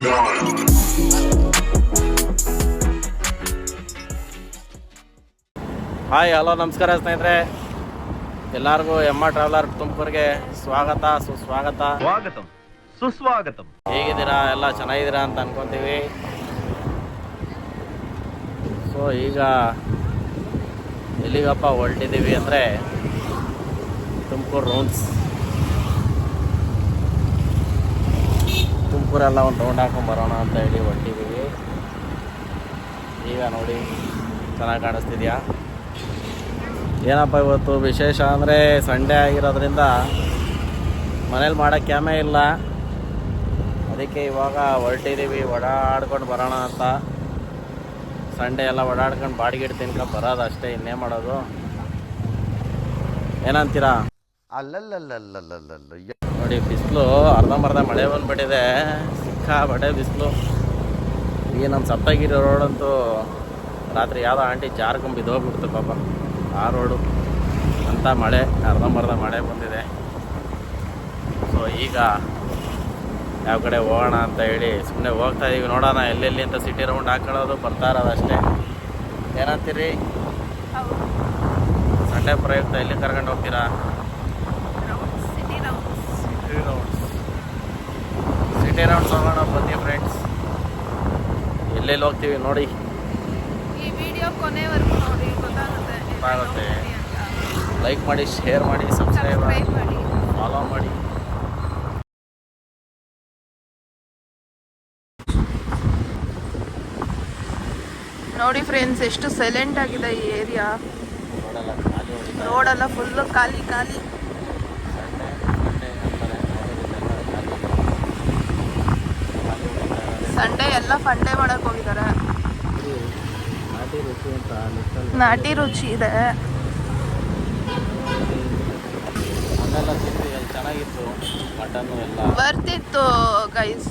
Hi hello ನಮಸ್ಕಾರ ಸ್ನೇಹಿತರೆ, ಎಲ್ಲರಿಗೂ ಎಮ್ಮ ಟ್ರಾವೆಲರ್ ತುಮಕೂರಿಗೆ ಸ್ವಾಗತ ಸುಸ್ವಾಗತ. ಸುಸ್ವಾಗತಂ. ಹೇಗಿದ್ದೀರಾ? ಎಲ್ಲ ಚೆನ್ನಾಗಿದ್ದೀರಾ ಅಂತ ಅನ್ಕೊಂತೀವಿ. ಸೊ ಈಗ ಎಲ್ಲಿಗಪ್ಪ ಹೊರಟಿದ್ದೀವಿ ಅಂದರೆ ತುಮಕೂರು ರೌಂಡ್ಸ್. ತುಮಕೂರೆಲ್ಲ ಒಂದು ರೌಂಡ್ ಹಾಕೊಂಬರೋಣ ಅಂತ ಹೇಳಿ ಹೊರಟಿದ್ದೀವಿ. ಈಗ ನೋಡಿ ಚೆನ್ನಾಗಿ ಕಾಣಿಸ್ತಿದ್ಯಾ? ಏನಪ್ಪ ಇವತ್ತು ವಿಶೇಷ ಅಂದರೆ ಸಂಡೇ ಆಗಿರೋದ್ರಿಂದ ಮನೇಲಿ ಮಾಡೋಕ್ಕೆ ಕ್ಯಾಮೇ ಇಲ್ಲ, ಅದಕ್ಕೆ ಇವಾಗ ಹೊರಟಿದ್ದೀವಿ ಓಡಾಡ್ಕೊಂಡು ಬರೋಣ ಅಂತ. ಸಂಡೇ ಎಲ್ಲ ಓಡಾಡ್ಕೊಂಡು ಬಾಡಿಗೆ ತಿನ್ಕೊಂಡು ಬರೋದು ಅಷ್ಟೇ, ಇನ್ನೇ ಮಾಡೋದು. ಏನಂತೀರಾ? ನೋಡಿ ಬಿಸಿಲು ಅರ್ಧಂಬರ್ಧ ಮಳೆ ಬಂದುಬಿಟ್ಟಿದೆ, ಸಿಕ್ಕಾಪಟ್ಟೆ ಬಿಸಿಲು. ಈಗ ನಮ್ಮ ಸಪ್ತಗಿರಿ ರೋಡಂತೂ ರಾತ್ರಿ ಯಾವುದೋ ಆಂಟಿ ಜಾರ್ಕೊಂಡ್ ಬಿದ್ದೋಗ್ಬಿಡ್ತು ಪಾಪ. ಆ ರೋಡು ಅಂತ ಮಳೆ, ಅರ್ಧಂಬರ್ಧ ಮಳೆ ಬಂದಿದೆ. ಸೊ ಈಗ ಯಾವ ಕಡೆ ಹೋಗೋಣ ಅಂತ ಹೇಳಿ ಸುಮ್ಮನೆ ಹೋಗ್ತಾ ಇದೀವಿ. ನೋಡೋಣ ಎಲ್ಲೆಲ್ಲಿ ಅಂತ ಸಿಟಿ ರೌಂಡ್ ಹಾಕೊಳ್ಳೋದು, ಬರ್ತಾ ಇರೋದು ಅಷ್ಟೇ. ಏನಂತೀರಿ? ಸಂಡೇ ಪ್ರಯುಕ್ತ ಎಲ್ಲಿ ಕರ್ಕೊಂಡು ಹೋಗ್ತೀರಾ? ಸಿಟಿ ರೌಂಡ್ಸ್ ಹೋಗೋಣ ಬನ್ನಿ ಫ್ರೆಂಡ್ಸ್. ಎಲ್ಲೆಲ್ಲಿ ಹೋಗ್ತೀವಿ ನೋಡಿ, ಈ ವಿಡಿಯೋ ಕೊನೆವರೆಗೂ ನೋಡಿ, ಗೊತ್ತಾಗುತ್ತೆ. ಲೈಕ್ ಮಾಡಿ, ಶೇರ್ ಮಾಡಿ, ಸಬ್ಸ್ಕ್ರೈಬ್ ಮಾಡಿ, ಫಾಲೋ ಮಾಡಿ. ನೋಡಿ ಫ್ರೆಂಡ್ಸ್, ಎಷ್ಟು ಸೈಲೆಂಟ್ ಆಗಿದೆ ಈ ಏರಿಯಾ. ರೋಡೆಲ್ಲ ಫುಲ್ಲು ಖಾಲಿ ಖಾಲಿ. ಸಂಡೇ ಎಲ್ಲ ಫಂಡೇ ಮಾಡಕ್ ಹೋಗಿದ್ದಾರೆ. ನಾಟಿ ರುಚಿ ಇದೆ. ಚೆನ್ನಾಗಿತ್ತು ಮಟನ್ನು ಎಲ್ಲ ಬರ್ತಿತ್ತು ಗೈಸ್.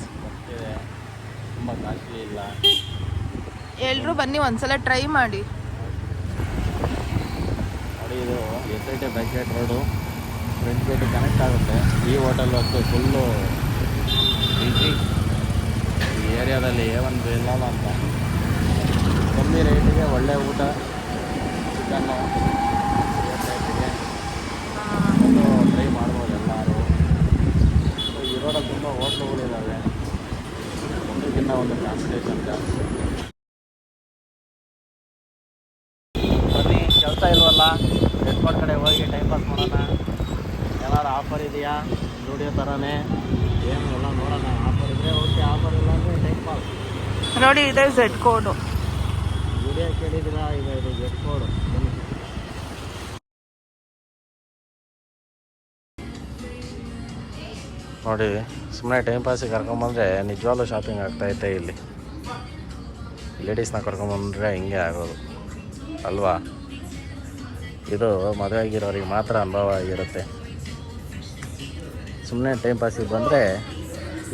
ತುಂಬ ಕಾಸ್ಟ್ಲಿ ಇಲ್ಲ. ಎಲ್ರೂ ಬನ್ನಿ ಒಂದ್ಸಲ ಟ್ರೈ ಮಾಡಿ. ನೋಡಿ ಇದು SIT back gate road, front ಗೇಟಿಗೆ ಕನೆಕ್ಟ್ ಆಗುತ್ತೆ. ಈ ಹೋಟೆಲ್ ಅಂತೂ ಫುಲ್ಲು ಬಿಸಿ. ಈ ಏರಿಯಾದಲ್ಲಿ ಒಂದು ಇಲ್ಲಲ್ಲ ಅಂತ ಕಮ್ಮಿ ರೇಟಿಗೆ ಒಳ್ಳೆ ಊಟ, ಚಿಕನ್ನು ರೇಟಿಗೆ ಟ್ರೈ ಮಾಡ್ಬೋದು ಎಲ್ಲರೂ. ಈ ರೋಡಲ್ಲಿ ತುಂಬ ಹೋಟ್ಲುಗಳಿದ್ದಾವೆ, ಒಂದಕ್ಕಿಂತ ಒಂದು ಕಾಂಪಿಟೇಷನ್ ಜಾಸ್ತಿ. ಬನ್ನಿ, ಕೆಲಸ ಇಲ್ವಲ್ಲ, ರೆಡ್ಪಾಟ್ ಕಡೆ ಹೋಗಿ ಟೈಮ್ ಪಾಸ್ ಮಾಡೋಣ. ಏನಾದ್ರು ಆಫರ್ ಇದೆಯಾ ಸ್ಟುಡಿಯೋ ಥರನೇ? ಏನು ಎಲ್ಲ ನೋಡೋಣ. ಆಫರ್ ಇದ್ದರೆ ಓಕೆ, ಆಫರ್ ಇಲ್ಲ ಅಂದರೆ ಟೈಮ್ ಪಾಸ್. ನೋಡಿ ಇದೆ ಝೆಡ್ ಕೋಡು. ವಿಡಿಯೋ ಕೇಳಿದ್ದೀರಾ? ಈಗ ಇದು ಝೆಡ್ ಕೋಡು. ಬನ್ನಿ. ನೋಡಿ ಸುಮ್ಮನೆ ಟೈಮ್ ಪಾಸಿಗೆ ಕರ್ಕೊಂಬಂದರೆ ನಿಜವಾಗ್ಲೂ ಶಾಪಿಂಗ್ ಆಗ್ತಾಯಿತ್ತೆ. ಇಲ್ಲಿ ಲೇಡೀಸ್ನ ಕರ್ಕೊಂಬಂದರೆ ಹಿಂಗೆ ಆಗೋದು ಅಲ್ವಾ? ಇದು ಮದುವೆ ಆಗಿರೋರಿಗೆ ಮಾತ್ರ ಅನುಭವ ಆಗಿರುತ್ತೆ. ಸುಮ್ಮನೆ ಟೈಮ್ ಪಾಸಿಗೆ ಬಂದರೆ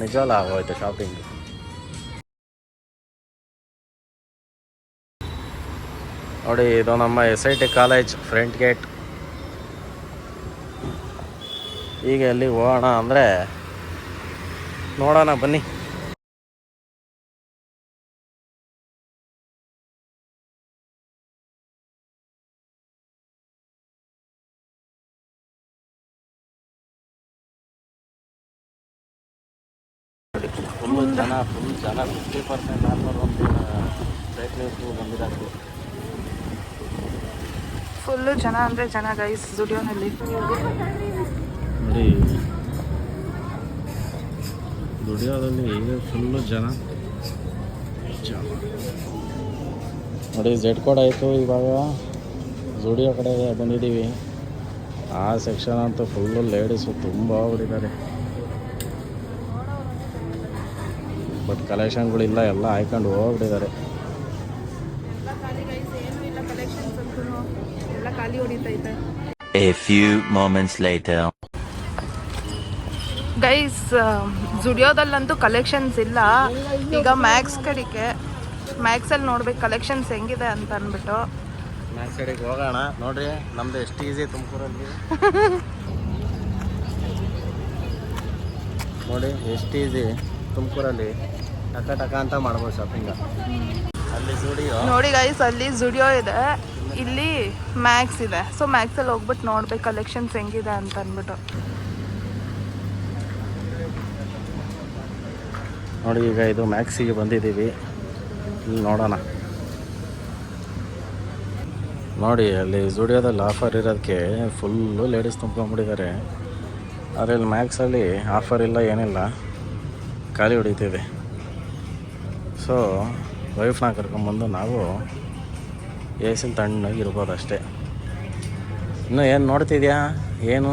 ನಿಜವಾಗ್ಲೂ ಆಗೋಯ್ತು ಶಾಪಿಂಗ್. ನೋಡಿ ಇದು ನಮ್ಮ SIT ಕಾಲೇಜ್ ಫ್ರಂಟ್ ಗೇಟ್. ಈಗ ಎಲ್ಲಿ ಹೋಗೋಣ ಅಂದರೆ ನೋಡೋಣ ಬನ್ನಿ. ಫುಲ್ ಜನ 50% ಆಲ್ಮೋಸ್ಟ್ ಒಂದು ಸೈಕ್ಲಿಸ್ಟು ಬಂದಿರೋದು. ಫುಲ್ಲು ಜನ ಅಂದರೆ ಜನ ಗೈಸ್ ಸ್ಟುಡಿಯೋನಲ್ಲಿ. ನೋಡಿ ಸ್ಟುಡಿಯೋದಲ್ಲಿ ಈಗ ಫುಲ್ಲು ಜನ. ನೋಡಿ ಝೆಡ್ ಕೋಡ್ ಆಯಿತು. ಇವಾಗ ಸ್ಟುಡಿಯೋ ಕಡೆಗೆ ಬಂದಿದ್ದೀವಿ. ಆ ಸೆಕ್ಷನ್ ಅಂತೂ ಫುಲ್ಲು ಲೇಡೀಸು ತುಂಬ ಹೋಗ್ಬಿಟ್ಟಿದ್ದಾರೆ. ಬಟ್ ಕಲೆಕ್ಷನ್ಗಳಿಲ್ಲ, ಎಲ್ಲ ಹಾಯ್ಕೊಂಡು ಹೋಗ್ಬಿಟ್ಟಿದ್ದಾರೆ. A few moments later. Guys ಜುಡಿಯೋದಲ್ಲಂತೂ ಕಲೆಕ್ಷನ್ಸ್ ಇಲ್ಲ. ಈಗ ಮ್ಯಾಕ್ಸ್ ಕಡೆಗೆ, ಮ್ಯಾಕ್ಸಲ್ಲಿ ನೋಡ್ಬೇಕು ಕಲೆಕ್ಷನ್ಸ್ ಹೆಂಗಿದೆ ಅಂತ ಅಂದ್ಬಿಟ್ಟು ಮ್ಯಾಕ್ಸ್ ಕಡೆಗೆ ಹೋಗೋಣ. ನೋಡ್ರಿ ನಮ್ದು ಎಷ್ಟು ಈಸಿ ತುಮಕೂರಲ್ಲಿ. ನೋಡಿ ಎಷ್ಟು ಈಸಿ ತುಮಕೂರಲ್ಲಿ ಟಕ ಟಕ ಅಂತ ಮಾಡ್ಬೋದು ಶಾಪಿಂಗ. ಅಲ್ಲಿ ಸ್ಟುಡಿಯೋ ನೋಡಿ ಗೈಸ್, ಅಲ್ಲಿ ಜುಡಿಯೋ ಇದೆ, ಇಲ್ಲಿ ಮ್ಯಾಕ್ಸ್ ಇದೆ. ಸೊ ಮ್ಯಾಕ್ಸಲ್ಲಿ ಹೋಗ್ಬಿಟ್ಟು ನೋಡ್ಬೇಕು ಕಲೆಕ್ಷನ್ಸ್ ಹೆಂಗಿದೆ ಅಂತ ಅಂದ್ಬಿಟ್ಟು. ನೋಡಿ ಈಗ ಇದು ಮ್ಯಾಕ್ಸಿಗೆ ಬಂದಿದ್ದೀವಿ, ಇಲ್ಲಿ ನೋಡೋಣ. ನೋಡಿ ಅಲ್ಲಿ ಜುಡಿಯೋದಲ್ಲಿ ಆಫರ್ ಇರೋದಕ್ಕೆ ಫುಲ್ಲು ಲೇಡೀಸ್ ತುಂಬ್ಕೊಂಡ್ಬಿಟ್ಟಿದ್ದಾರೆ. ಆದರೆ ಇಲ್ಲಿ ಮ್ಯಾಕ್ಸಲ್ಲಿ ಆಫರ್ ಇಲ್ಲ, ಏನಿಲ್ಲ, ಖಾಲಿ ಹೊಡಿತಿದೆ. ಸೊ ವೈಫ್ನ ಕರ್ಕೊಂಬಂದು ನಾವು ಎ ಸಿಲಿ ತಣ್ಣಗೆ ಇರ್ಬೋದು ಅಷ್ಟೇ. ಇನ್ನು ಏನು ನೋಡ್ತಿದ್ಯಾ? ಏನು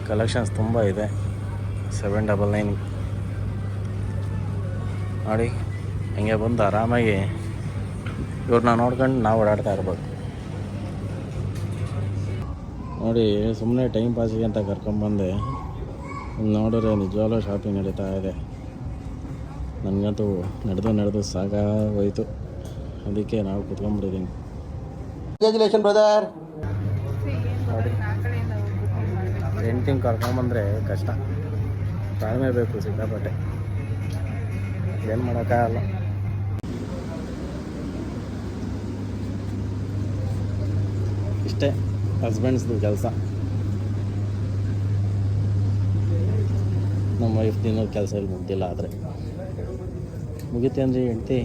ಕಲೆಕ್ಷನ್ಸ್ ತುಂಬ ಇದೆ. 799 ನೋಡಿ, ಹಂಗೆ ಬಂದು ಆರಾಮಾಗಿ ಇವ್ರನ್ನ ನೋಡ್ಕೊಂಡು ನಾವು ಓಡಾಡ್ತಾ ಇರ್ಬೋದು. ನೋಡಿ ಸುಮ್ಮನೆ ಟೈಮ್ ಪಾಸಿಗೆ ಅಂತ ಕರ್ಕೊಂಬಂದೆ, ನೋಡಿದ್ರೆ ನಿಜವಾಗ್ಲೂ ಶಾಪಿಂಗ್ ನಡೀತಾ ಇದೆ. ನನಗಂತೂ ನಡೆದು ಸಾಕಾಗೋಯ್ತು, ಅದಕ್ಕೆ ನಾವು ಕುತ್ಕೊಂಡ್ಬಿಟ್ಟಿದ್ದೀನಿ. Congratulation brother. ನೋಡಿ ರೆಂಟಿಂಗ್ ಕರ್ಕೊಂಬಂದರೆ ಕಷ್ಟ, ತಾಳ್ಮೆ ಬೇಕು ಸಿಕ್ಕಾಪಟ್ಟೆ, ಏನು ಮಾಡೋಕ್ಕಾಗಲ್ಲ. ಇಷ್ಟೇ ಹಸ್ಬೆಂಡ್ಸ್ದು ಕೆಲಸ. ನಮ್ಮ ವೈಫ್ ದಿನದ ಕೆಲಸ ಇಲ್ಲಿ ಮುಗ್ದಿಲ್ಲ, ಆದರೆ ಮುಗಿತೇನ್ರಿ ಹೆಂಡ್ತಿ.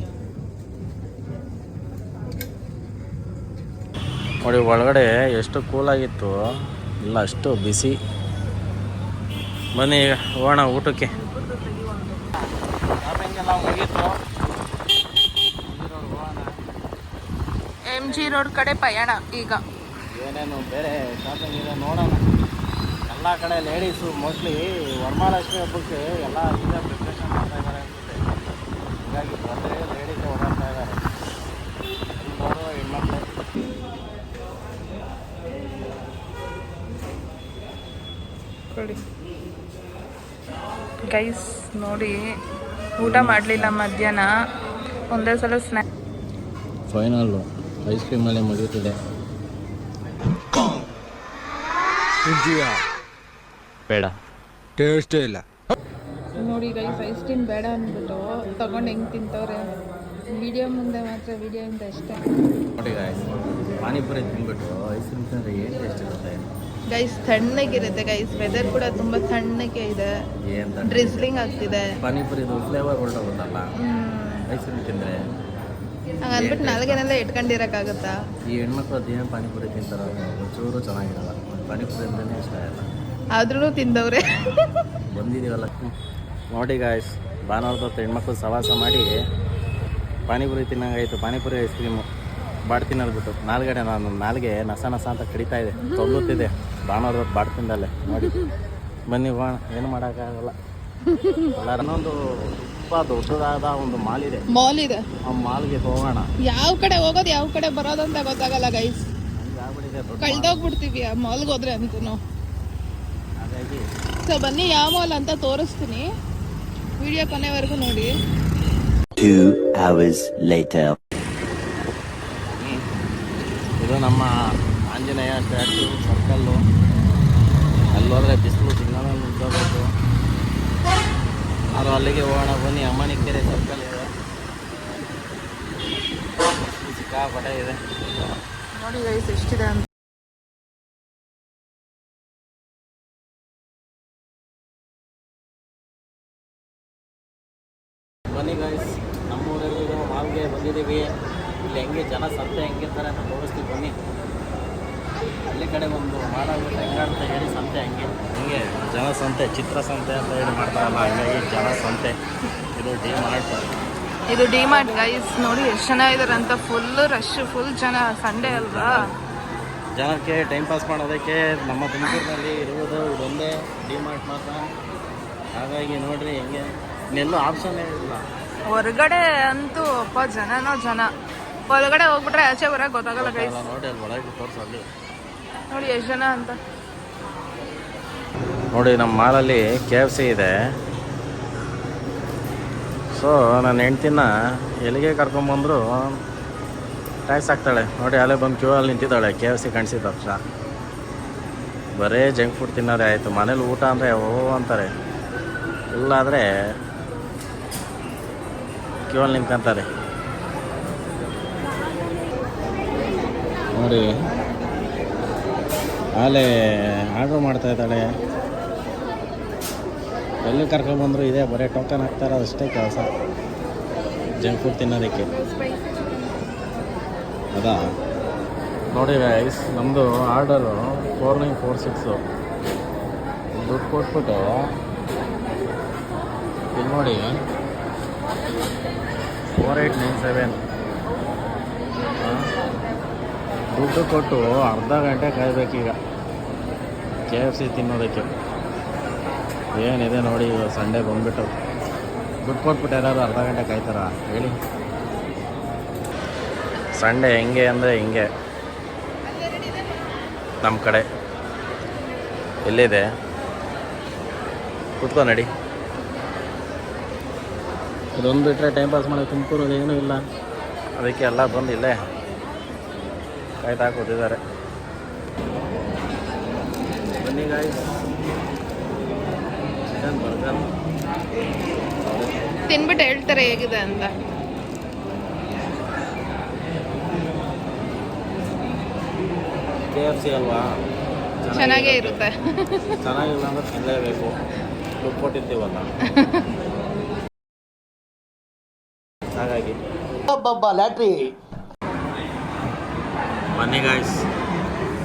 ನೋಡಿ ಒಳಗಡೆ ಎಷ್ಟು ಕೂಲಾಗಿತ್ತು, ಇಲ್ಲ ಅಷ್ಟು ಬಿಸಿ. ಬನ್ನಿ ಈಗ ಹೋಗೋಣ ಊಟಕ್ಕೆ. ಶಾಪಿಂಗೆಲ್ಲ ಮುಗೀತು, MG ರೋಡ್ ಕಡೆ ಪಯಣ. ಈಗ ಏನೇನು ಬೇರೆ ಶಾಪಿಂಗ್ ಇದೆ ನೋಡೋಣ. ಎಲ್ಲ ಕಡೆ ಲೇಡೀಸು ಮೋಸ್ಟ್ಲಿ ವರಮಹಾಲಕ್ಷ್ಮಿ ಹಬ್ಬಕ್ಕೆ ಎಲ್ಲ ಈಗ ಪ್ರಿಪ್ರೇಷನ್ ಮಾಡ್ತಾ ಇದ್ದಾರೆ ಅನ್ಸುತ್ತೆ. ಹೀಗಾಗಿ ಬಂದರೆ ಲೇಡೀಸ್ ಓಡಾಡ್ತಾ ಇದ್ದಾರೆ. ನೋಡುವ ಹೆಣ್ಮಕ್ಳು. ಗೈಸ್ ನೋಡಿ, ಊಟ ಮಾಡಲಿಲ್ಲ ಮಧ್ಯಾಹ್ನ, ಒಂದೇ ಸಲ ಸ್ನ್ಯಾಕ್. ಫೈನಲ್ಲು ಐಸ್ ಕ್ರೀಮಲ್ಲೇ ಮುಗಿಯುತ್ತಿದೆ. ಬೇಡ, ಟೇಸ್ಟೇ ಇಲ್ಲ. ನೋಡಿ ಗೈಸ್, ಐಸ್ ಕ್ರೀಮ್ ಬೇಡ ಅಂದ್ಬಿಟ್ಟು ತಗೊಂಡು ಹೆಂಗೆ ತಿಂತವ್ರೆ. ವಿಡಿಯೋ ಮುಂದೆ ಮಾತ್ರ ವಿಡಿಯೋಯಿಂದ ಅಷ್ಟೇ. ನೋಡಿ ಗಾಯ್ಸ್, ಪಾನಿಪುರಿ ತಿಂದ್ಬಿಟ್ಟು ಐಸ್ ಕ್ರೀಮ್ ತಿಂದರೆ ಏನು ಟೇಸ್ಟ್ ಇರುತ್ತೆ ಗೈಸ್. ತಣ್ಣಗಿರುತ್ತೆ ಗೈಸ್, ವೆದರ್ ಕೂಡ ತುಂಬ ತಣ್ಣಗೆ ಇದೆ, ಏನು ಡ್ರಿಸ್ಲಿಂಗ್ ಆಗ್ತಿದೆ. ಪಾನಿಪುರಿದು ಫ್ಲೇವರ್ ಹೊರಟೋಗುತ್ತಲ್ಲ ಐಸ್ ಕ್ರೀಮ್ ತಿಂದರೆ. ಹಂಗಂದ್ಬಿಟ್ಟು ನಾಲ್ಗೆನೆಲ್ಲ ಇಟ್ಕೊಂಡಿರೋಕ್ಕಾಗುತ್ತಾ? ಈ ಹೆಣ್ಮಕ್ಳು ಅದೇನು ಪಾನಿಪುರಿ ತಿಂತಾರೋ ಒಂಚೂರು ಚೆನ್ನಾಗಿರಲ್ಲ. ಪಾನಿಪುರಿ ಅಂತಲೇ ಇಷ್ಟ ಇಲ್ಲ, ಆದ್ರೂ ತಿಂದವ್ರೆ. ಬಂದಿದ್ದೀವಲ್ಲ. ನೋಡಿ ಗಾಯ್ಸ್, ಭಾನುವಾರದ ಹೆಣ್ಮಕ್ಳು ಸವಾಸ ಮಾಡಿ ಪಾನಿಪುರಿ ತಿನ್ನಂಗಾಯಿತು. ಪಾನಿಪುರಿ ಐಸ್ ಕ್ರೀಮು ಬಾಡ್ ತಿನ್ನೋದ್ಬಿಟ್ಟು ನಾಲ್ಗೆ ನಸ ಅಂತ ಕಡಿತಾ ಇದೆ, ತೊಗೊಳುತ್ತಿದೆ ಭಾನುವಾರದ ಬಾಡ್ ತಿಂದಲ್ಲೇ. ನೋಡಿ ಬನ್ನಿ ಹೋಗೋಣ, ಏನು ಮಾಡೋಕ್ಕಾಗಲ್ಲ. ಎಲ್ಲರೂ ಇನ್ನೊಂದು ತುಂಬ ದೊಡ್ಡದಾದ ಒಂದು ಮಾಲ್ ಇದೆ, ಆ ಮಾಲ್ಗೆ ಹೋಗೋಣ. ಯಾವ ಕಡೆ ಹೋಗೋದು ಯಾವ ಕಡೆ ಬರೋದು ಅಂತ ಗೊತ್ತಾಗಲ್ಲ ಗೈಸ್, ಆಗ್ಬಿಟ್ಟಿದೆ ದೊಡ್ಡ ಕಳ್ದೋಗ್ಬಿಡ್ತೀವಿ ಆ ಮಾಲ್ಗೆ ಹೋದ್ರೆ ಅಂತೂ. ಹಾಗಾಗಿ ಸೊ ಬನ್ನಿ, ಯಾವ ಮಾಲ್ ಅಂತ ತೋರಿಸ್ತೀನಿ, ವಿಡಿಯೋ ಕೊನೆವರೆಗೂ ನೋಡಿ. 2 hours later. ಇದು ನಮ್ಮ ಆಂಜನೇಯ ಸ್ಟ್ಯಾಚು ಸರ್ಕಲ್ಲು. ಅಲ್ಲೋದ್ರೆ ಬಿಸಿಲು ಸಿಗ್ನಲ್ ನಿಂತ್ಕೋಬೇಕು. ಅದು ಅಲ್ಲಿಗೆ ಹೋಗೋಣ ಬನ್ನಿ. ಅಮ್ಮನಿಕೆರೆ ಸರ್ಕಲ್ ಇದೆ, ಸಿಕ್ಕಾಪಟ್ಟೆ ಇದೆ. ನೋಡಿ ಗೈಸ್ ಎಷ್ಟಿದೆ ಅಂತ. ಬನ್ನಿ ಗೈಸ್, ನಮ್ಮೂರಲ್ಲಿರೋ ಮಾಲ್ಗೆ ಬಂದಿದ್ದೀವಿ. ಇಲ್ಲಿ ಹೆಂಗೆ ಜನ ಸಂತೆ ಹೆಂಗಿರ್ತಾರೆ ಅಂತ ತೋರಿಸ್ತೀವಿ ಬನ್ನಿ. ಹಳ್ಳಿ ಕಡೆ ಒಂದು ಮಾಲಾಗುತ್ತೆ ಹೆಂಗಾಡ್ತಾ ಹೇಳಿ ಸಂತೆ ಹಂಗೆ ಜನ ಸಂತೆ, ಚಿತ್ರ ಸಂತೆ ಅಂತ ಹೇಳಿ ಮಾಡ್ತಾರಲ್ಲ, ಹಂಗಾಗಿ ಜನ ಸಂತೆ. ಇದು ಡಿ ಮಾರ್ಟ್ ಗೈಸ್. ನೋಡಿ ಎಷ್ಟು ಜನ ಇದ್ದಾರೆ ಅಂತ, ಫುಲ್ ರಶ್, ಫುಲ್ ಜನ. ಸಂಡೇ ಅಲ್ವಾ, ಜನಕ್ಕೆ ಟೈಮ್ ಪಾಸ್ ಮಾಡೋದಕ್ಕೆ ನಮ್ಮ ತುಮಕೂರಿನಲ್ಲಿ ಇರುವುದು ಇದೊಂದೇ ಡಿ ಮಾರ್ಟ್ ಮಾತ್ರ. ಹಾಗಾಗಿ ನೋಡ್ರಿ ಹೆಂಗೆ, ಇನ್ನೆಲ್ಲೂ ಆಪ್ಷನ್ನೇ ಇಲ್ಲ. ಹೊರಗಡೆ ಅಂತೂ ಅಪ್ಪ ಜನನೋ ಜನ. ಒಳಗಡೆ ಹೋಗ್ಬಿಟ್ರೆ ಆಚೆ ಬರೋಕೆ ಗೊತ್ತಾಗಲ್ಲ ಗೈಸ್. ನೋಡಿ ಅಲ್ಲಿ ಒಳಗೆ ತೋರಿಸಲ್ಲಿ ನೋಡಿ ಎಷ್ಟು ಜನ ಅಂತ. ನೋಡಿ ನಮ್ಮ ಮಾಲಲ್ಲಿ KFC ಇದೆ. ಸೊ ನನ್ನ ಹೆಂಡ್ತಿನ ಎಲ್ಲಿಗೆ ಕರ್ಕೊಂಬಂದ್ರು ಟ್ಯಾಕ್ಸ್ ಹಾಕ್ತಾಳೆ. ನೋಡಿ ಅಲ್ಲೇ ಬಂದು ಕ್ಯೂ ಅಲ್ಲಿ ನಿಂತಿದ್ದಾಳೆ KFC ಕಾಣಿಸಿದ ತಕ್ಷಣ. ಬರೇ ಜಂಕ್ ಫುಡ್ ತಿನ್ನೋದೇ ಆಯಿತು. ಮನೇಲಿ ಊಟ ಅಂದರೆ ಓ ಅಂತಾರೆ, ಇಲ್ಲಾದರೆ ಕ್ಯೂವಲ್ಲಿ ನಿಂತ್ಕೊಂತಾರೆ. ನೋಡಿ ಆಲೇ ಆರ್ಡ್ರ್ ಮಾಡ್ತಾ ಇದ್ದಾಳೆ. ಎಲ್ಲಿ ಕರ್ಕೊಂಬಂದ್ರು ಇದೆ, ಬರೀ ಟೋಕನ್ ಹಾಕ್ತಾರೆ, ಅದಷ್ಟೇ ಕೆಲಸ ಜಂಕ್ ಫುಡ್ ತಿನ್ನೋದಕ್ಕೆ. ಅದಾ ನೋಡಿ ಗೈಸ್, ನಮ್ಮದು ಆರ್ಡರು 4946. ದುಡ್ಡು ಕೊಟ್ಬಿಟ್ಟು ಇಲ್ಲಿ ನೋಡಿ 4897. ದುಡ್ಡು ಕೊಟ್ಟು ಅರ್ಧ ಗಂಟೆ ಕಾಯಬೇಕೀಗ KFC ತಿನ್ನೋದಕ್ಕೆ. ಏನಿದೆ ನೋಡಿ, ಇವಾಗ ಸಂಡೇ ಬಂದುಬಿಟ್ಟು ದುಡ್ಡು ಕೊಟ್ಬಿಟ್ಟು ಯಾರು ಅರ್ಧ ಗಂಟೆ ಕಾಯ್ತಾರ ಹೇಳಿ? ಸಂಡೇ ಹೆಂಗೆ ಅಂದರೆ ಹಿಂಗೆ ನಮ್ಮ ಕಡೆ. ಎಲ್ಲಿದೆ ಕೂತ್ಕೊ ನಡಿ. ಇದೊಂದು ಬಿಟ್ಟರೆ ಟೈಮ್ ಪಾಸ್ ಮಾಡೋಕ್ಕೆ ತುಮಕೂರಲ್ಲಿ ಏನೂ ಇಲ್ಲ, ಅದಕ್ಕೆ ಎಲ್ಲ ಬಂದು ಇಲ್ಲೇ ಕಾಯ್ತಾ ಕೂತಿದ್ದಾರೆ. ಬನ್ನಿ ಗಾಯ್ಸ್, ಚಿಕನ್ ಬರ್ಗರ್ ತಿನ್ಬಿಟ್ಟು ಹೇಳ್ತಾರೆ ಹೇಗಿದೆ ಅಂತ. KFC ಅಲ್ವಾ, ಚೆನ್ನಾಗೇ ಇರುತ್ತೆ. ಚೆನ್ನಾಗಿಲ್ಲ ಅಂದ್ರೆ ತಿನ್ನಲೇಬೇಕು, ದುಡ್ಡು ಕೊಟ್ಟಿರ್ತೀವಲ್ಲ ಹಾಗಾಗಿ. ಲ್ಯಾಟ್ರಿ. ಬನ್ನಿ ಗಾಯ್ಸ್,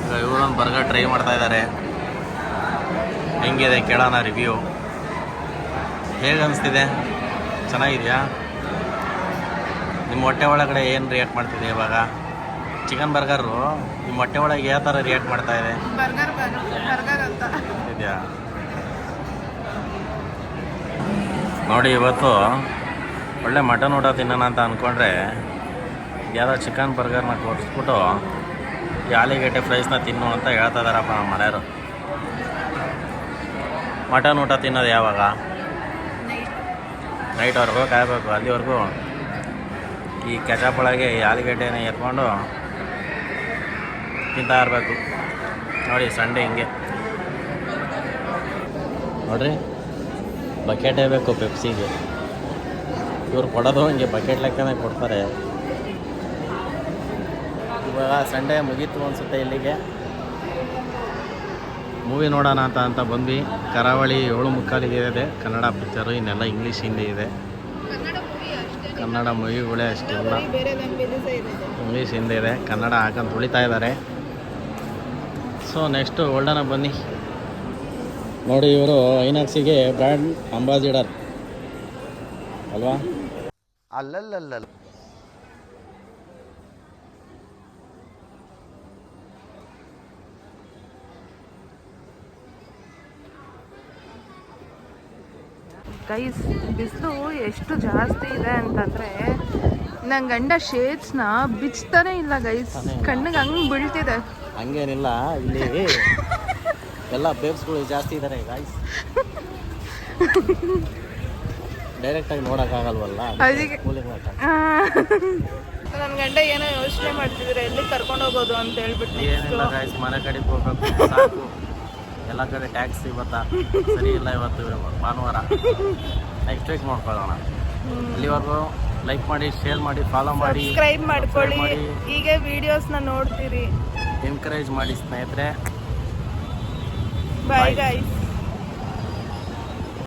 ಈಗ ಇವರೊಂದು ಬರ್ಗರ್ ಟ್ರೈ ಮಾಡ್ತಾ ಇದ್ದಾರೆ. ಹೆಂಗಿದೆ ಕೇಳೋಣ ರಿವ್ಯೂ. ಹೇಗೆ ಅನಿಸ್ತಿದೆ? ಚೆನ್ನಾಗಿದೆಯಾ? ನಿಮ್ಮ ಹೊಟ್ಟೆ ಒಳಗಡೆ ಏನು ರಿಯಾಕ್ಟ್ ಮಾಡ್ತಿದೆ ಇವಾಗ? ಚಿಕನ್ ಬರ್ಗರು ನಿಮ್ಮ ಹೊಟ್ಟೆ ಒಳಗೆ ಯಾವ ಥರ ರಿಯಾಕ್ಟ್ ಮಾಡ್ತಾ ಇದೆ? ಬರ್ಗರ್ ಅಂತ ಇದೆಯಾ ನೋಡಿ. ಇವತ್ತು ಒಳ್ಳೆ ಮಟನ್ ಊಟ ತಿನ್ನೋಣ ಅಂತ ಅಂದ್ಕೊಂಡ್ರೆ ಯಾವುದೋ ಚಿಕನ್ ಬರ್ಗರ್ನ ಕೊಡಿಸ್ಬಿಟ್ಟು ಈ ಆಲಿಗಡ್ಡೆ ಫ್ರೈಸ್ನ ತಿನ್ನು ಅಂತ ಹೇಳ್ತಾ ಇದ್ದಾರಪ್ಪ ನಮ್ಮ ಮನೆಯವರು. ಮಟನ್ ಊಟ ತಿನ್ನೋದು ಯಾವಾಗ? ನೈಟ್ವರೆಗೂ ಕಾಯಬೇಕು. ಅಲ್ಲಿವರೆಗೂ ಈ ಕೆಚಪ್ ಒಳಗೆ ಈ ಆಲೂಗಡ್ಡೆನ ಎತ್ಕೊಂಡು ತಿಂತಾ ಇರಬೇಕು. ನೋಡಿ ಸಂಡೇ ಹಿಂಗೆ ನೋಡ್ರಿ, ಬಕೆಟೇ ಬೇಕು ಪೆಪ್ಸಿಗೆ. ಇವ್ರು ಕೊಡೋದು ಹಿಂಗೆ ಬಕೆಟ್ ಲೆಕ್ಕನೇ ಕೊಡ್ತಾರೆ. ಇವಾಗ ಸಂಡೇ ಮುಗೀತು ಅನಿಸುತ್ತೆ. ಇಲ್ಲಿಗೆ ಮೂವಿ ನೋಡೋಣ ಅಂತ ಬಂದ್ವಿ. ಕರಾವಳಿ 7:45 ಇದೆ ಕನ್ನಡ ಪಿಕ್ಚರು, ಇನ್ನೆಲ್ಲ ಇಂಗ್ಲೀಷ್ ಹಿಂದಿ ಇದೆ. ಕನ್ನಡ ಮೂವಿಗಳೇ ಅಷ್ಟಿಲ್ಲ, ಇಂಗ್ಲೀಷ್ ಹಿಂದಿ ಇದೆ. ಕನ್ನಡ ಹಾಕೊಂಡು ತುಳಿತಾ ಇದ್ದಾರೆ. ಸೊ ನೆಕ್ಸ್ಟು ಹೊರಡೋಣ ಬನ್ನಿ. ನೋಡಿ, ಇವರು ಐನಾಕ್ಸಿಗೆ ಬ್ರ್ಯಾಂಡ್ ಅಂಬಾಸಿಡರ್ ಅಲ್ವಾ? ಅಲ್ಲಲ್ಲಲ್ಲ. ಗೈಸ್, ಬಿಸಿಲು ಎಷ್ಟು ಜಾಸ್ತಿ ಇದೆ ಅಂತಂದರೆ ನನ್ನ ಗಂಡ ಶೇಡ್ಸ್ನ ಬಿಚ್ತಾನೆ ಇಲ್ಲ ಗೈಸ್. ಕಣ್ಣಿಗೆ ಹಂಗೆ ಬೀಳ್ತಿದೆ. ಹಂಗೇನಿಲ್ಲ, ಇಲ್ಲಿ ಎಲ್ಲ ಬೇಬ್ಸ್ಗಳು ಜಾಸ್ತಿ ಇದ್ದಾರೆ ಗಾಯ್ಸ್. ಡೈರೆಕ್ಟಾಗಿ ನೋಡೋಕ್ಕಾಗಲ್ವಲ್ಲ, ಅದಕ್ಕೆ ನನ್ನ ಗಂಡ ಏನೋ ಯೋಚನೆ ಮಾಡ್ತಿದ್ರೆ ಎಲ್ಲಿ ಕರ್ಕೊಂಡು ಹೋಗೋದು ಅಂತ ಹೇಳ್ಬಿಟ್ಟು. ಏನಿಲ್ಲ ಗಾಯ್ಸ್, ಮನೆ ಕಡೆಗೆ ಹೋಗ್ಬೇಕು ಸಾಕು. ಎಲ್ಲ ಕಡೆ ಟ್ಯಾಕ್ಸ್ ಇವತ್ತ ಸರಿ ಇಲ್ಲ, ಇವತ್ತು ಭಾನುವಾರ. ನೆಕ್ಸ್ಟ್ ವೀಕ್ ನೋಡ್ಕೊಳ್ಳೋಣ. ಅಲ್ಲಿವರೆಗೂ ಲೈಕ್ ಮಾಡಿ, ಶೇರ್ ಮಾಡಿ, ಫಾಲೋ ಮಾಡಿ, ಸಬ್ಸ್ಕ್ರೈಬ್ ಮಾಡ್ಕೊಳ್ಳಿ. ಹೀಗೆ ವಿಡಿಯೋಸ್ನ ನೋಡ್ತೀರಿ, ಎನ್ಕರೇಜ್ ಮಾಡಿ ಸ್ನೇಹಿತರೆ. Bye guys.